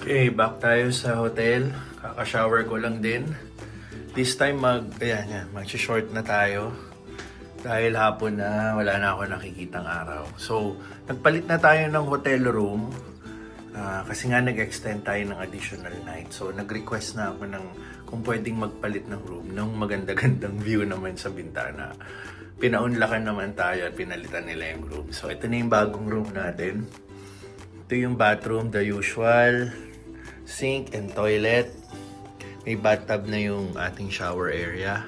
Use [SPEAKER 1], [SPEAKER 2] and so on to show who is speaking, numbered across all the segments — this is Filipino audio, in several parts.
[SPEAKER 1] Okay, back tayo sa hotel. Kaka-shower ko lang din. This time mag-short na tayo. Dahil hapon na, wala na ako nakikitang araw. So, nagpalit na tayo ng hotel room. Kasi nga nag-extend tayo ng additional night. So, nag-request na ako ng kung pwedeng magpalit ng room ng maganda-gandang view naman sa bintana. Pinaunlakan naman tayo at pinalitan nila yung room. So, ito na yung bagong room natin. Ito yung bathroom, the usual. Sink and toilet. May bathtub na yung ating shower area.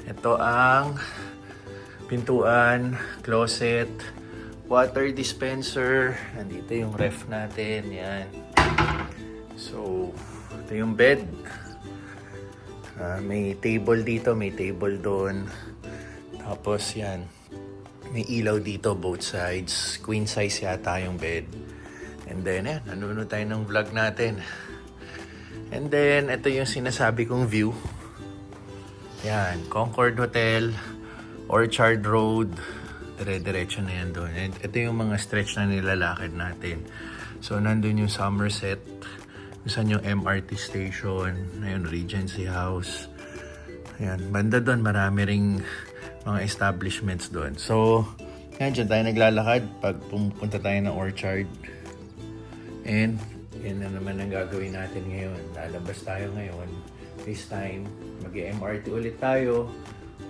[SPEAKER 1] Ito ang pintuan, closet, water dispenser. Nandito yung ref natin. Yan. So, ito yung bed. May table dito, may table doon. Tapos yan. May ilaw dito, both sides. Queen size yata yung bed. And then, nanonood tayo ng vlog natin. And then, ito yung sinasabi kong view. Yan, Concord Hotel, Orchard Road. Dire-diretso na yan doon. And ito yung mga stretch na nilalakad natin. So, nandun yung Somerset. Saan yung MRT station. Ayun, Regency House. Ayan, banda doon, marami ring mga establishments doon. So, yan, dyan tayo naglalakad pag pumunta tayo ng Orchard. And, yan na naman ang gagawin natin ngayon. Lalabas tayo ngayon. This time, mag-MRT ulit tayo.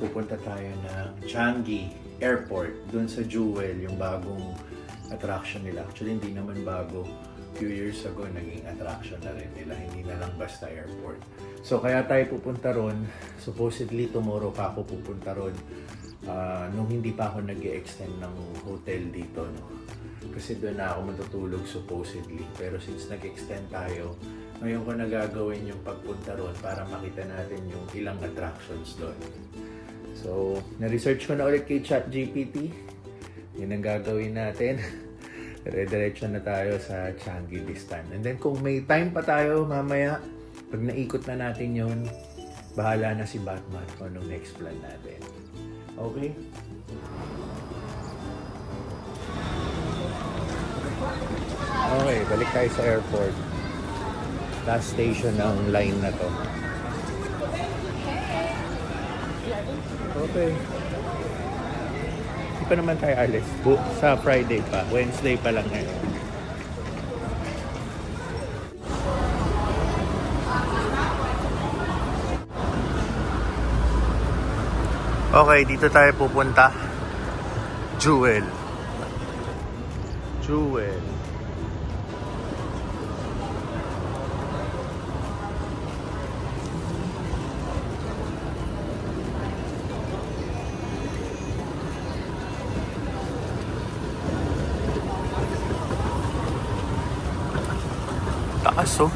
[SPEAKER 1] Pupunta tayo ng Changi Airport. Doon sa Jewel, yung bagong attraction nila. Actually, hindi naman bago. Few years ago, naging attraction na rin nila. Hindi na lang basta airport. So, kaya tayo pupunta ron. Supposedly, tomorrow pa ako pupunta ron. Nung hindi pa ako nag-extend ng hotel dito, no? Kasi doon na ako matutulog supposedly. Pero since nag-extend tayo, ngayon ko nagagawin yung pagpunta ron para makita natin yung ilang attractions doon. So, na-research ko na ulit kay ChatGPT. Yun ang gagawin natin. Dire-diretso na tayo sa Changi this time. And then kung may time pa tayo mamaya, pag naikot na natin yun, bahala na si Batman kung anong next plan natin. Okay? Okay, balik tayo sa airport. Last station ng line na to. Okay. Hindi pa naman tayo alis. Sa Friday pa. Wednesday pa lang ngayon. Okay, dito tayo pupunta. Jewel. Jewel. Taas, oh.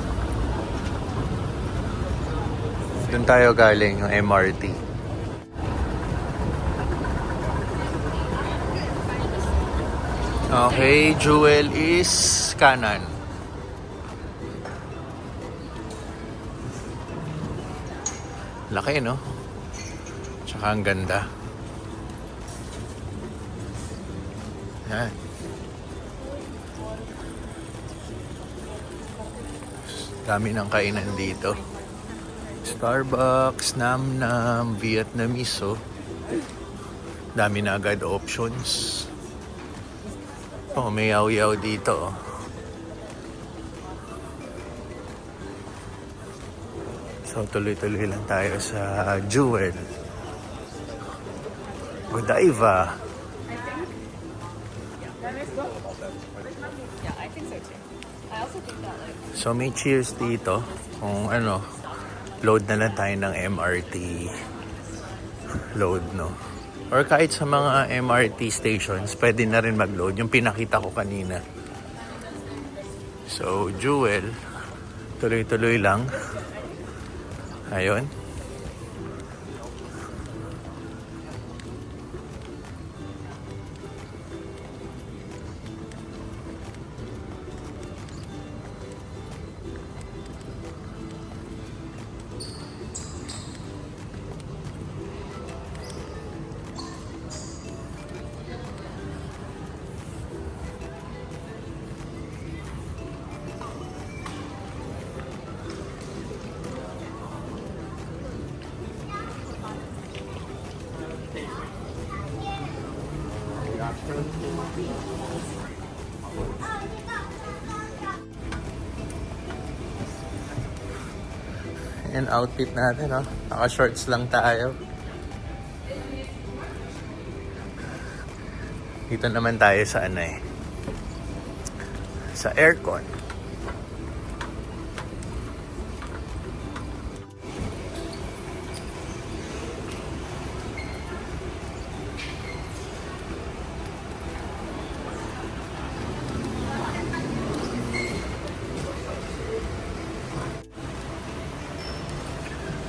[SPEAKER 1] Doon tayo galing, yung MRT. Okay, Jewel is kanan. Laki, no? Tsaka ang ganda. Yan. Dami ng kainan dito. Starbucks, Nam Nam, Vietnamese, oh. Dami na agad options. Oh, may yaw-yaw dito, oh. So, tuloy-tuloy lang tayo sa Jewel. Godiva. So, may cheers dito. Kung ano, load na lang tayo ng MRT load, no? Or kahit sa mga MRT stations, pwede na rin mag-load. Yung pinakita ko kanina. So, Jewel, tuloy-tuloy lang. Ayun. Yan outfit natin, oh. Naka-shorts lang tayo. Dito naman tayo sa ano eh. Sa aircon.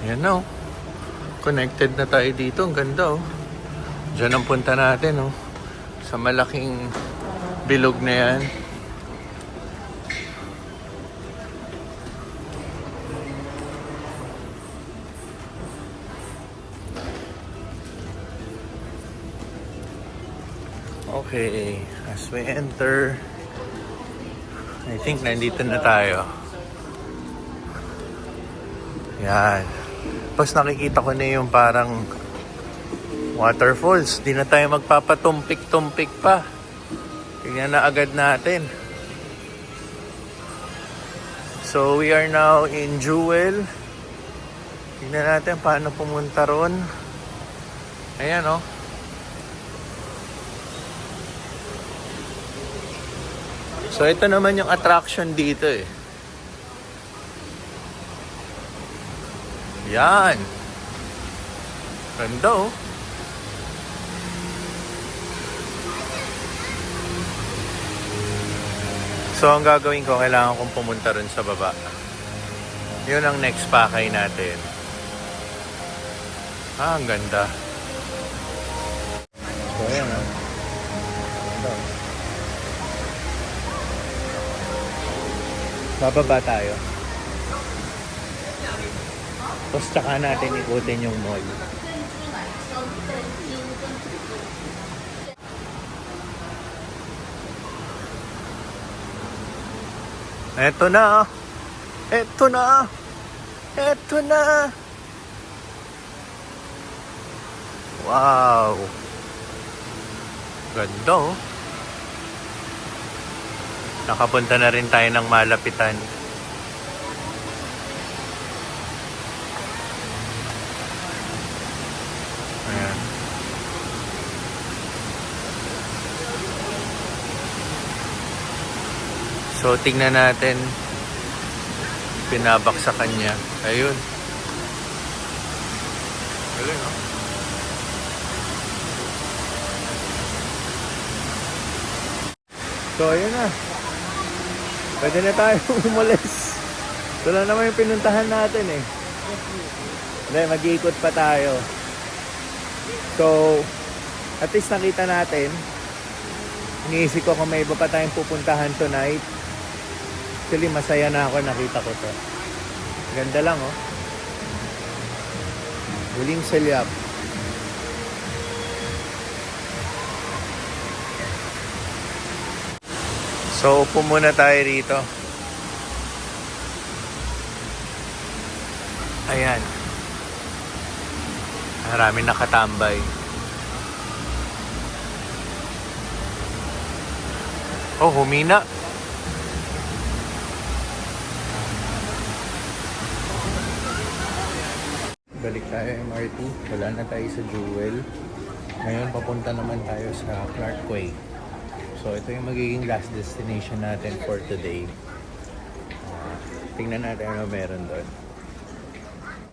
[SPEAKER 1] Yan na, oh. Connected na tayo dito. Ang ganda, oh. Diyan ang punta natin, oh. Sa malaking bilog na yan. Okay, as we enter, I think nandito na tayo. Yan. Tapos nakikita ko na yung parang waterfalls. Di na tayo magpapatumpik-tumpik pa. Tingnan na agad natin. So we are now in Jewel. Tingnan natin paano pumunta ron. Ayan, oh. So ito naman yung attraction dito eh. Yan. Ganda, oh. So ang gagawin ko, kailangan kong pumunta rin sa baba. Yun ang next pakay natin. Ah, ang ganda. So ayan, oh. Ganda. Bababa tayo. Tapos tsaka natin ikutin yung mall. Eto na. Eto na. Eto na. Wow. Ganda, oh. Nakapunta na rin tayo ng malapitan. Ayan. So, tingnan natin. Pinabaksakan niya. Ayun. Ayun, no? So, ayun na. Pwede na tayo umalis. Ito lang naman yung pinuntahan natin eh. Hindi, mag-iikot pa tayo. So, at least nakita natin. Iniisip ko kung may iba pa tayong pupuntahan tonight. Actually, masaya na ako nakita ko to. Ganda lang, oh. Huling Selyap. So, upo muna tayo rito. Ayan. Maraming nakatambay. Oh, humina. Balik tayo MRT. Wala na tayo sa Jewel. Ngayon, papunta naman tayo sa Clarkway. So, ito yung magiging last destination natin for today. Tingnan natin ano meron doon.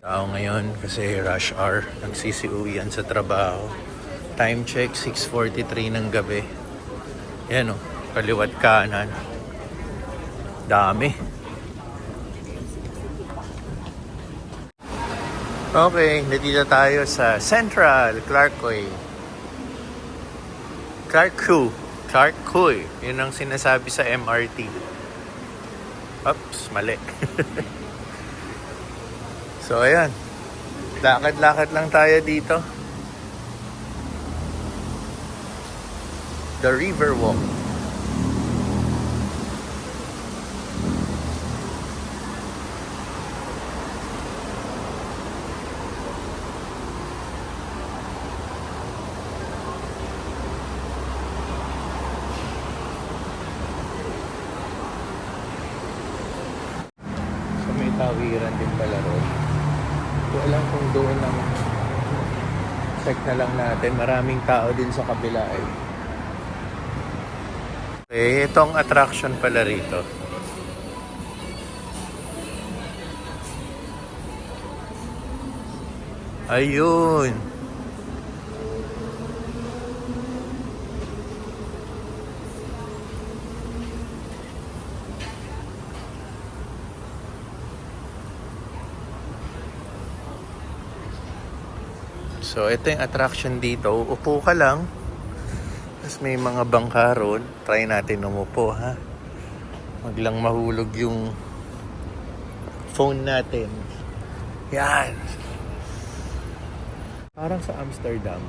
[SPEAKER 1] Tao ngayon kasi rush hour. Nagsisiuwian sa trabaho. Time check, 6:43 ng gabi. Yan, oh. Kaliwat kanan. Dami. Okay, nandito tayo sa Central Clarkway. Clarkway. Yun ang sinasabi sa MRT. Oops, mali. So, ayan. Lakad-lakad lang tayo dito. The Riverwalk. tawiran din pala ron. Hindi ko alam kung doon ang check na lang natin. Maraming tao din sa kabila eh. Okay, itong attraction pala rito. Ayun. So, ito yung attraction dito. Upo ka lang. Tapos may mga bangka ron. Try natin umupo, ha? Wag lang mahulog yung phone natin. Yan. Parang sa Amsterdam,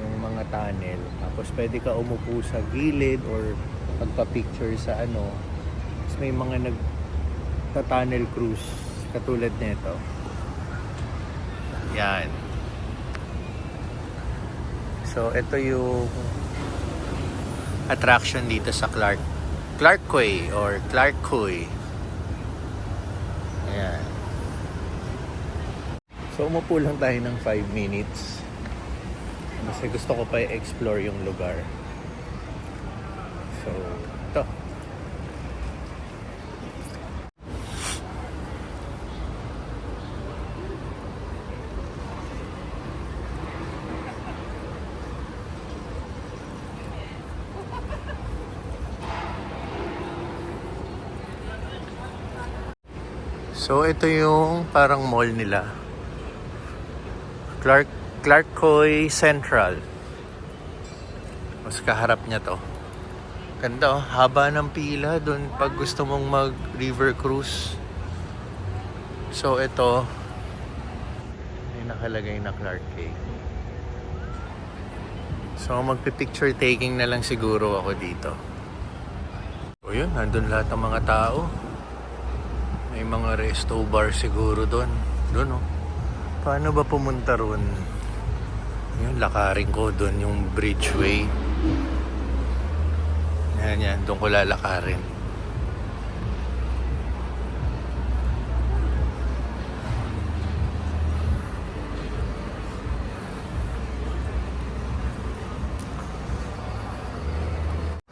[SPEAKER 1] yung mga tunnel. Tapos pwede ka umupo sa gilid or magpa-picture sa ano. Tapos may mga nagta-tunnel cruise katulad nito. Yan. So, ito yung attraction dito sa Clarkquay or Clarkquay. Ayan. So, umupo lang tayo ng 5 minutes. Kasi gusto ko pa i-explore yung lugar. So, ito. So, ito yung parang mall nila. Clarkquay Central. Mas kaharap niya to. Ganda oh, haba ng pila doon pag gusto mong mag river cruise. So, ito may nakalagay na Clarkquay. So, magpi-picture taking na lang siguro ako dito. So, yun, nandun lahat ng mga tao. May mga resto bar siguro doon. Doon oh. Paano ba pumunta ron? Yung lakarin ko doon, yung bridgeway. Yan. Doon ko lalakarin.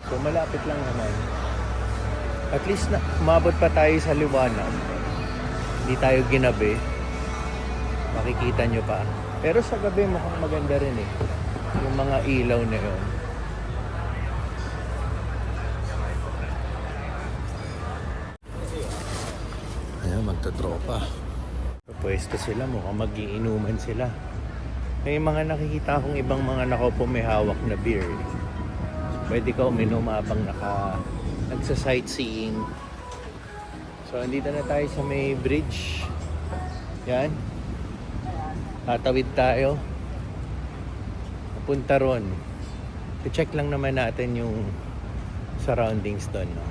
[SPEAKER 1] So malapit lang naman. At least na umabot pa tayo sa liwanag. Hindi tayo ginabi. Makikita nyo pa. Pero sa gabi mukhang maganda rin eh. Yung mga ilaw na yun. Ayan, magtatropa. Pwesto sila, mukhang magiinuman sila. May mga nakikita akong ibang mga nakaupo may hawak na beer. So, pwede ka uminom habang nagsa-sightseeing. So, andito na tayo sa may bridge. Yan. Tatawid tayo. Punta ron. I-check lang naman natin yung surroundings doon. No?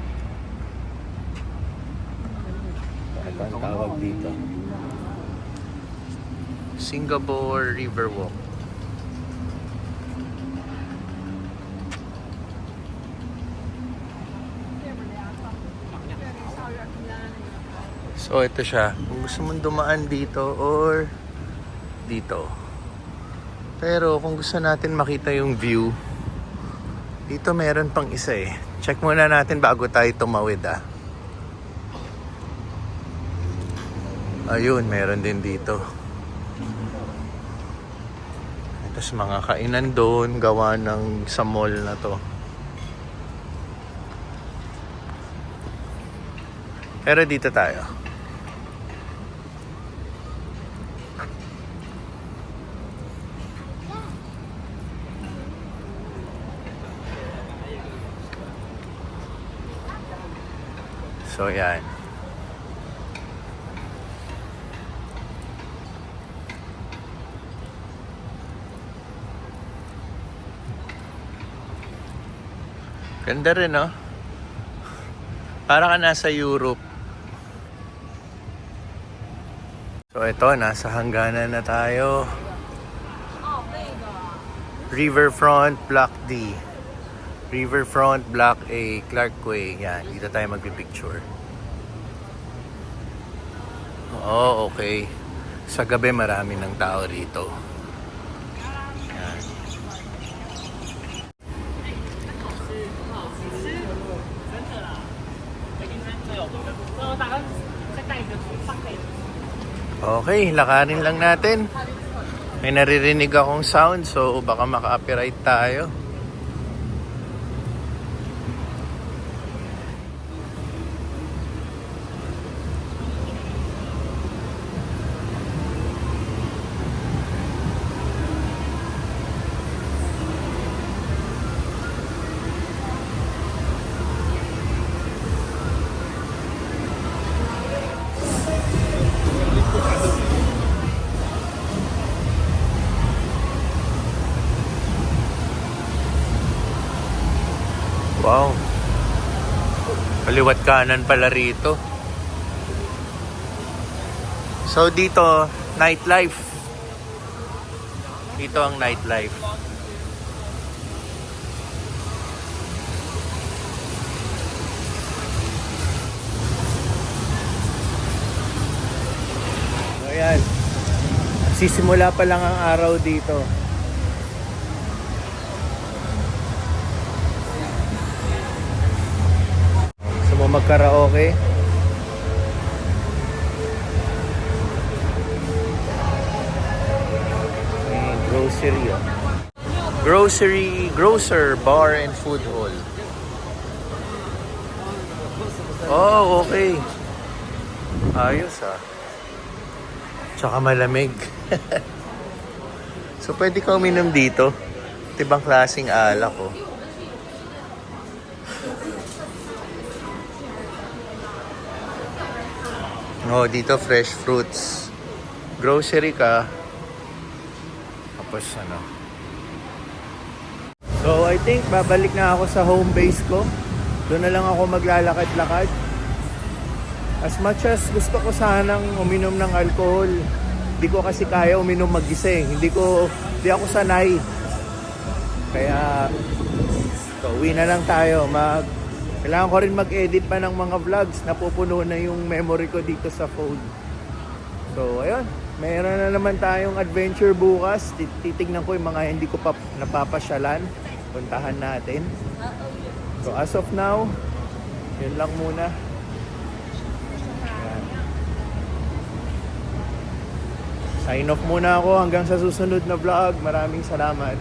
[SPEAKER 1] Ito ang tawag dito. Singapore Riverwalk. So ito siya. Kung gusto mong dumaan dito or dito. Pero kung gusto natin makita yung view, dito meron pang isa eh. Check muna natin bago tayo tumawid ah. Ayun, meron din dito. Tapos mga kainan doon, gawa ng sa mall na to. Pero dito tayo. So, yan. Ganda rin, no? Para ka nasa Europe. So, ito, nasa hangganan na tayo. Riverfront, Block D. Riverfront, Block A, Clarkquay. Yan, dito tayo magpipicture. Oh, okay. Sa gabi marami ng tao rito. Yan. Okay, lakarin lang natin. May naririnig akong sound, so baka maka-copyright tayo. Wow. Kaliwat kanan pala rito. So dito, nightlife. Dito ang nightlife. So ayan. Sisimula pa lang ang araw dito. Gusto mo mag-karaoke? May grocery, oh. Grocer, bar and food hall. Oh, okay. Ayos, ah. Tsaka malamig. So, pwede ka uminom dito. Ibang klaseng alak, oh. Oh, dito fresh fruits. Grocery ka. Tapos ano. So, I think babalik na ako sa home base ko. Doon na lang ako maglalakad-lakad. As much as gusto ko sanang uminom ng alcohol, hindi ko kasi kaya uminom mag-gising. Hindi ako sanay. Kaya, so, uwi na lang tayo. Kailangan ko rin mag-edit pa ng mga vlogs. Napupuno na yung memory ko dito sa phone. So, ayun. Mayroon na naman tayong adventure bukas. Titignan ko yung mga hindi ko pa napapasyalan. Puntahan natin. So, as of now, yun lang muna. Ayan. Sign off muna ako hanggang sa susunod na vlog. Maraming salamat.